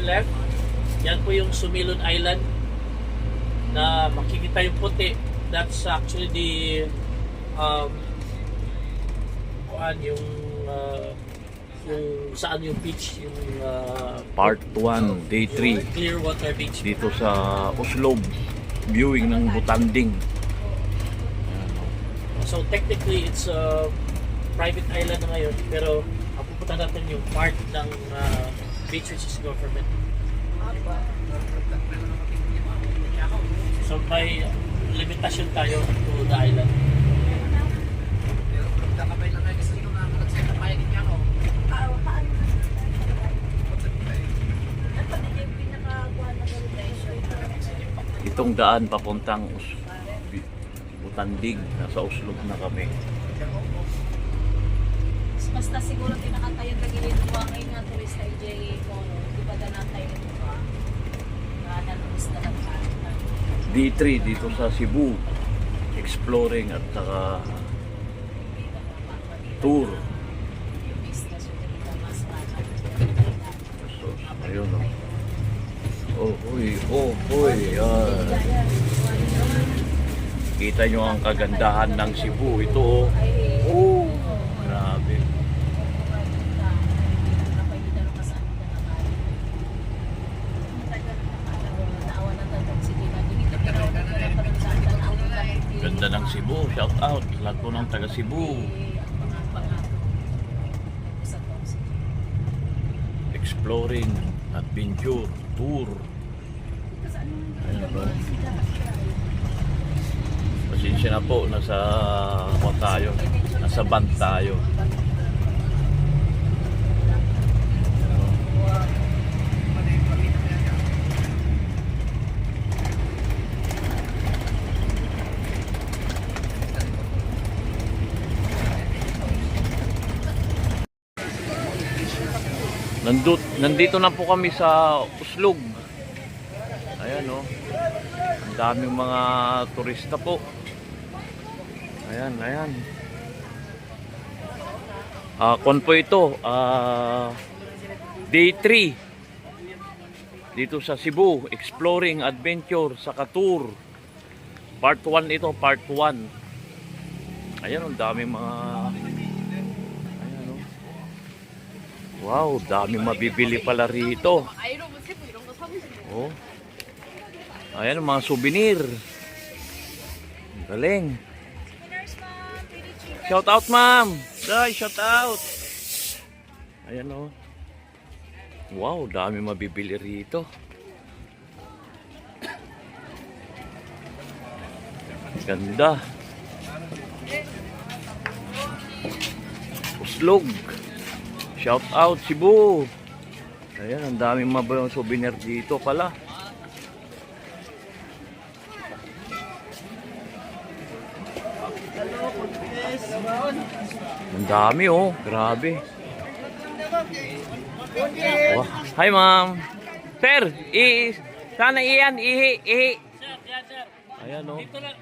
left, yan po yung Sumilon Island na makikita yung puti. That's actually the yung saan yung beach, yung Part 1, Day 3. Clearwater Beach. Dito sa Uslob, viewing ng Butanding. So technically it's a private island na ngayon, pero ang pupunta natin yung part ng beach which is government. So may limitasyon tayo to the island. Itong daan papuntang Butanding, nasa Uslob na kami. Basta siguro tinakantay yung tagilid ko ang nga turista IJ Mono. Di ba ganatay nito ba? Nanalubos na lang ka. D3 dito sa Cebu, exploring at saka tour. So, ayun o. Oh, hoy, yan. Kita nyo ang kagandahan ng Cebu. Ito oh. Grabe. Ganda ng Cebu. Shout out. Lahat po ng taga Cebu. Exploring, adventure, tour. Ayan po. Pasensya na po, nasa band tayo. Nandito na po kami sa Uslog. Ayan o. Ang daming mga turista po. Ayan. Konpo ito. Day 3. Dito sa Cebu. Exploring, adventure, saka tour. Part 1 ito. Part 1. Ayan, ang daming mga... Wow, daming mabibili pala rito. Oh. Ayan, mga souvenir. Galing. Shout out, ma'am. Day, shout out. Ayan oh. Wow, daming mabibili rito. Ganda. Uslog. Shout out Cebu. Ayan, ang daming mabayang souvenir dito pala. Ang dami oh, grabe. Oh. Hi ma'am. Sir, sana iyan, ihi. Ayan oh. Dito lang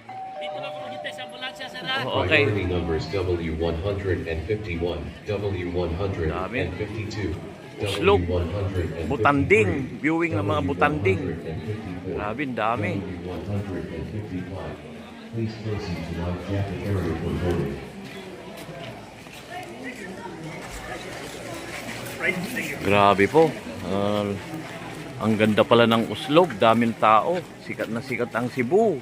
ako maghintay sa ambulansya, sir. Oh, okay. Priority numbers W151, W152, Uslog, W153, Butanding, viewing ng mga Butanding. Grabe, ang dami. W155. Please proceed to life jacket area for boarding. Grabe po. Ang ganda pala ng Uslog, daming tao. Sikat na sikat ang Cebu.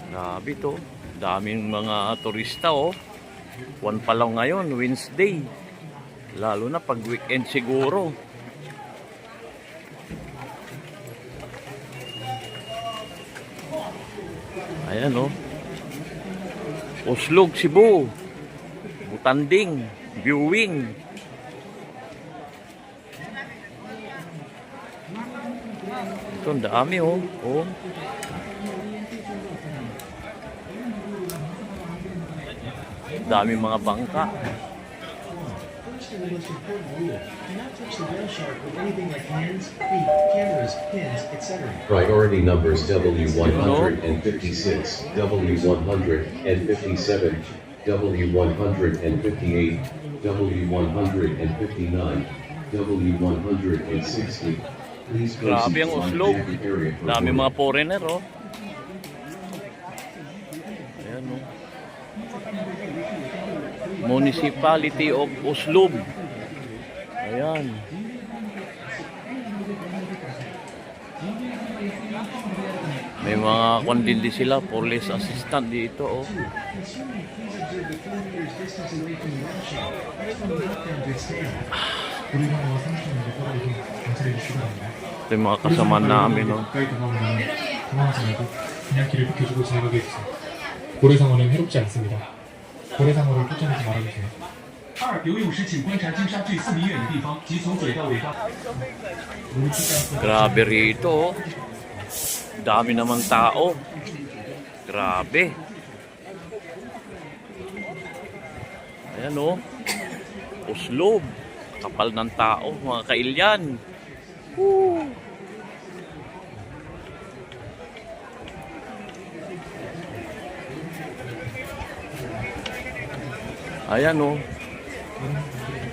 Grabe to. Daming mga turista oh. One pa lang ngayon, Wednesday. Lalo na pag weekend siguro. Ayan oh. Uslog, Cebu. Butanding, viewing. Ito, ang dami oh. Oh. Dami mga bangka. Priority numbers W156, W157, W158, W159, W160. Please proceed Grabe ang to life Oslo. jacket area for Dami boarding. mga foreigner, oh. Ayan, oh. Municipality of Oslo. Ayan. May mga kondindi sila, police assistant dito, oh. Ito yung mga kasama namin, oh. 당황하지 말고 그냥 길을 비켜주고 지나가게 해주세요. 고래상어는 해롭지 않습니다. 고래상어를 쫓아내지 말아주세요. 2. 游泳时请观察金沙距4米远的地方，即从嘴到尾巴。 Grabe rito, oh. Dami naman tao. Grabe. Ayan, oh. Oslo. Kapal ng tao, mga kailyan. Woo! Ayan, oh.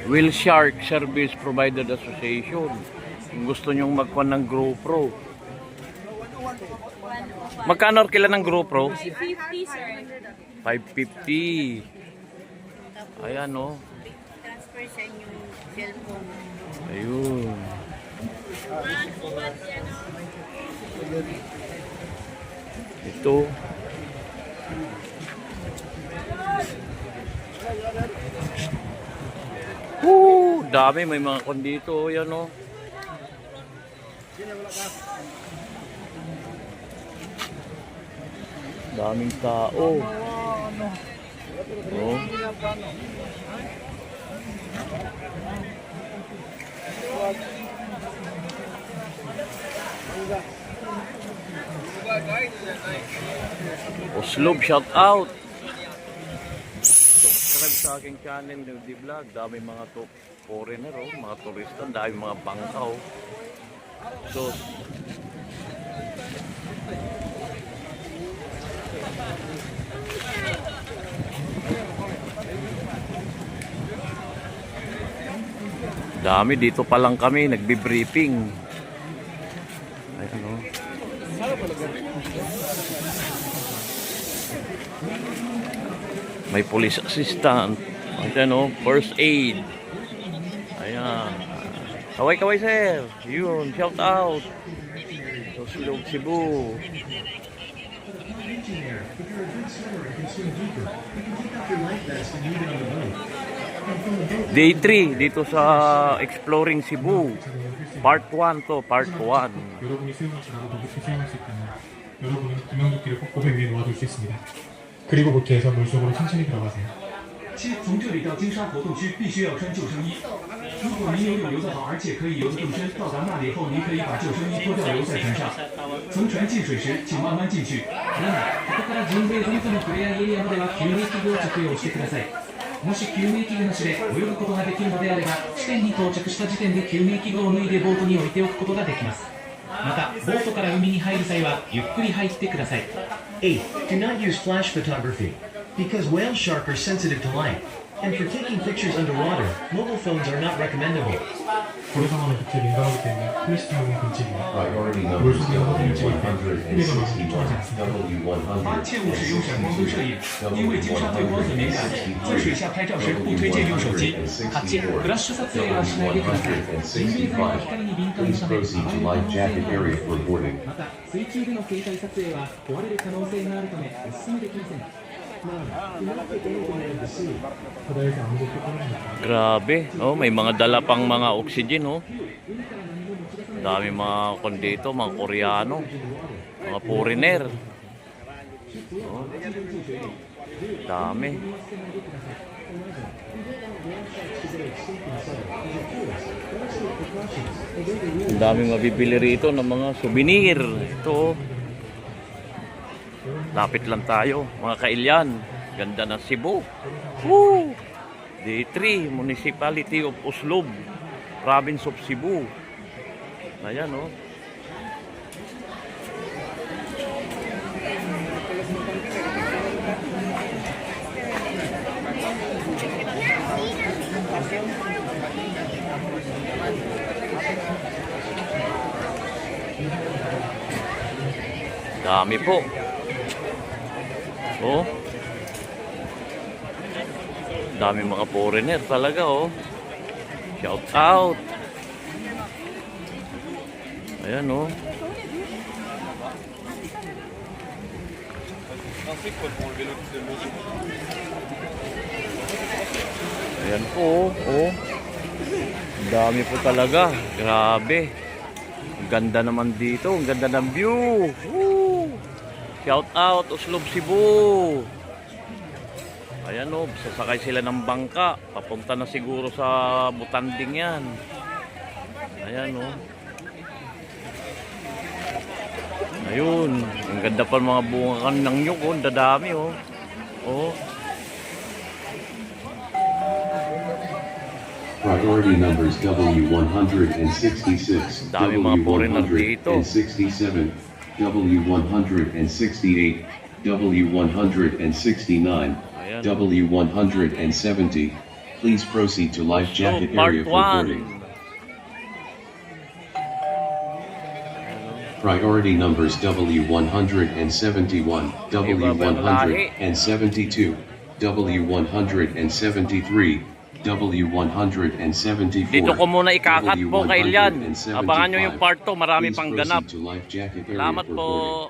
Whale Shark Service Provider Association. Kung gusto nyong magkuhan ng GoPro. Magkano kila ng GoPro? 50, sir. 550. Ayan, oh. Transfer sa inyong cellphone. Ayun. Ito. Dami, may mga kondito. Yan, oh. Daming tao. Oh. Oslo, shout out. Subscribe sa aking channel, Newdy Vlog. Dami mga foreigner, oh, mga turista, dami mga bangkaw. So, dami, dito pa lang kami nagbi-briefing. Ayan, oh. May police assistant. Ayan, oh, first aid. Ayan. Kaway-kaway, sir. Yun, shout out. Oslo, Cebu. Day 3 dito sa Exploring Cebu. Part 1 to, part 1. 여러분이 수영할지 나도 높이 수영할 수 있다면 여러분은 구명조끼를 꼭 고백 위에 놓아둘 수 있습니다. 그리고 보트에서 물속으로 천천히 들어가세요. 7.从这里到金沙活动区必须要穿救生衣。如果您游泳游得好，而且可以游得更深，到达那里后您可以把救生衣脱掉留在船上。从船进水时，请慢慢进去。ここからジンベエザメとの触れ合いエリアまでは救命器具を着用してください。もし救命器具なしで泳ぐことができるのであれば、地点に到着した時点で救命器具を脱いでボートに置いておくことができます。また、ボートから海に入る際はゆっくり入ってください。 8. Do not use flash photography, because whale shark are sensitive to light, and for taking pictures underwater, mobile phones are not recommendable. 고래상어는 빛에 민감하기 때문에 플래시 사용은 금지입니다. Priority numbers W161, 8. 切勿使用闪光灯摄影，因为金沙对光很敏感，在水下拍照时不推荐用手机。8. フラッシュ撮影はしないでください。ジンベエザメは光に敏感な Please ため、 proceed to life jacket area for boarding. また水中での携帯撮影は壊れる可能性があるためお勧めできません。 Grabe, oh, may mga dala pang mga oxygen, oh. Dami mga kondito, mga Koreano, mga foreigner. Oh. Dami. Ang daming mabibili rito ng mga souvenir. Ito, oh. Lapit lang tayo, mga kailyan. Ganda ng Cebu. Woo! Day 3, Municipality of Oslo, Province of Cebu. Ayan, oh. Dami po. Oh. Dami mga foreigner talaga, oh. Shout out. Ayan, oh. Ayan po, oh. Ang dami po talaga. Grabe. Ang ganda naman dito. Ang ganda ng view. Woo! Shout out, Uslob Cebu. Ayan, oh. Sasakay sila ng bangka. Papunta na siguro sa Butanding yan. Ayan, oh. Ayun. Ang ganda pa ng mga bunga ng nyug, oh. Ang dadami, oh. Oh. Priority numbers W166, Dami mga foreigner dito. W167, W168, W169, Ayan. W170. Please proceed to life So, jacket part area for boarding. 1. Priority numbers W171, W172, W173, W174. Dito ko muna ikakat po kay Lian. Abangan nyo yung part 2. Marami pang ganap. Salamat Salamat po.